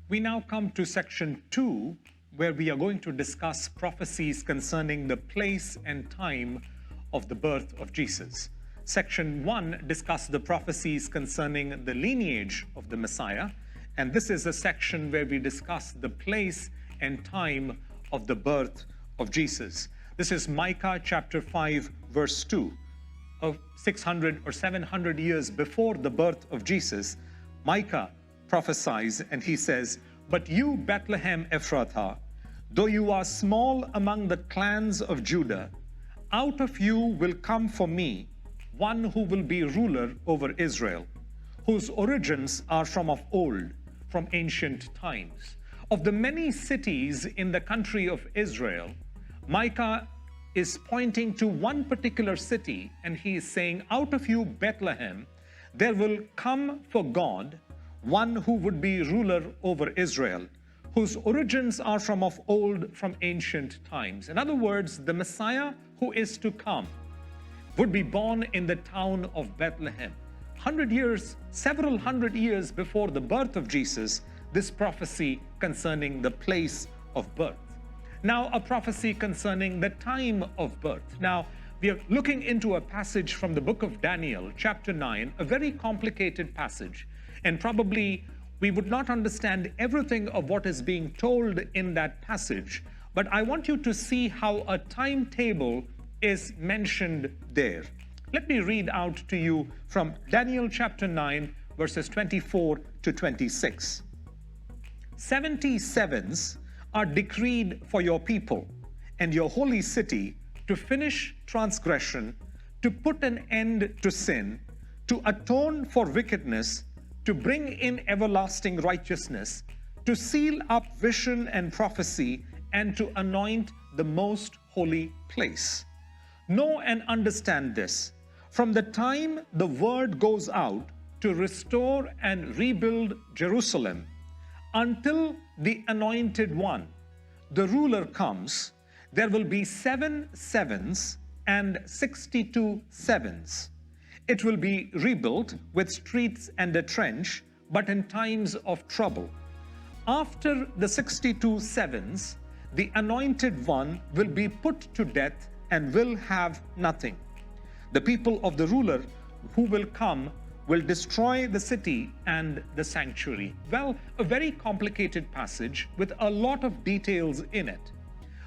We now come to section 2, where we are going to discuss prophecies concerning the place and time of the birth of Jesus. Section 1 discusses the prophecies concerning the lineage of the Messiah, and this is a section where we discuss the place and time of the birth of Jesus. This is Micah chapter 5, verse 2. Of 600 or 700 years before the birth of Jesus, Micah prophesies, and he says, "But you, Bethlehem Ephrathah, though you are small among the clans of Judah, out of you will come for me one who will be ruler over Israel, whose origins are from of old, from ancient times." Of the many cities in the country of Israel, Micah is pointing to one particular city, and he is saying, out of you, Bethlehem, there will come for God one who would be ruler over Israel, whose origins are from of old, from ancient times. In other words, the Messiah who is to come would be born in the town of Bethlehem. 100 years, several hundred years before the birth of Jesus, this prophecy concerning the place of birth. Now, a prophecy concerning the time of birth. Now, we are looking into a passage from the book of Daniel, chapter 9, a very complicated passage. And probably we would not understand everything of what is being told in that passage. But I want you to see how a timetable is mentioned there. Let me read out to you from Daniel chapter 9, verses 24 to 26. 70 sevens are decreed for your people and your holy city to finish transgression, to put an end to sin, to atone for wickedness, to bring in everlasting righteousness, to seal up vision and prophecy, and to anoint the most holy place. Know and understand this. From the time the word goes out to restore and rebuild Jerusalem, until the anointed one, the ruler, comes, there will be 7 sevens and 62 sevens. It will be rebuilt with streets and a trench, but in times of trouble. After the 62 sevens, the anointed one will be put to death and will have nothing. The people of the ruler who will come will destroy the city and the sanctuary. Well, a very complicated passage with a lot of details in it.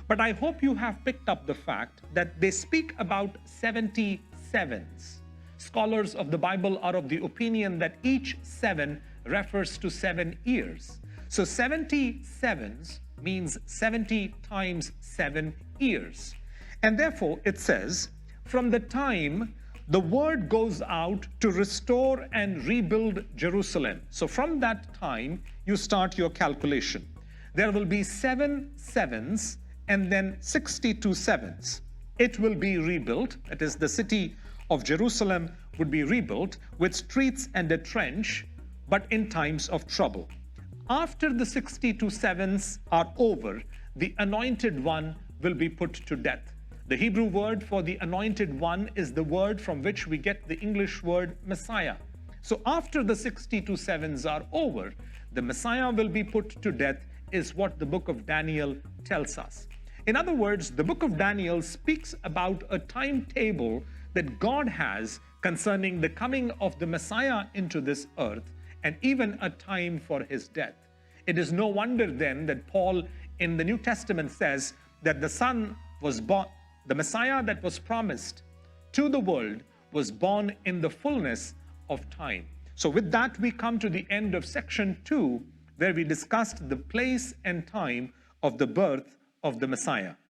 But I hope you have picked up the fact that they speak about 70 sevens. Scholars of the Bible are of the opinion that each 7 refers to 7 years. So 70 sevens means 70 times 7 years. And therefore it says, from the time the word goes out to restore and rebuild Jerusalem. So from that time, you start your calculation. There will be 7 sevens and then 62 sevens. It will be rebuilt, that is, the city of Jerusalem would be rebuilt with streets and a trench, but in times of trouble. After the 62 sevens are over, the anointed one will be put to death. The Hebrew word for the anointed one is the word from which we get the English word Messiah. So after the 62 sevens are over, the Messiah will be put to death, is what the book of Daniel tells us. In other words, the book of Daniel speaks about a timetable that God has concerning the coming of the Messiah into this earth, and even a time for his death. It is no wonder then that Paul in the New Testament says that the Son was born, the Messiah that was promised to the world was born in the fullness of time. So with that, we come to the end of section 2, where we discussed the place and time of the birth of the Messiah.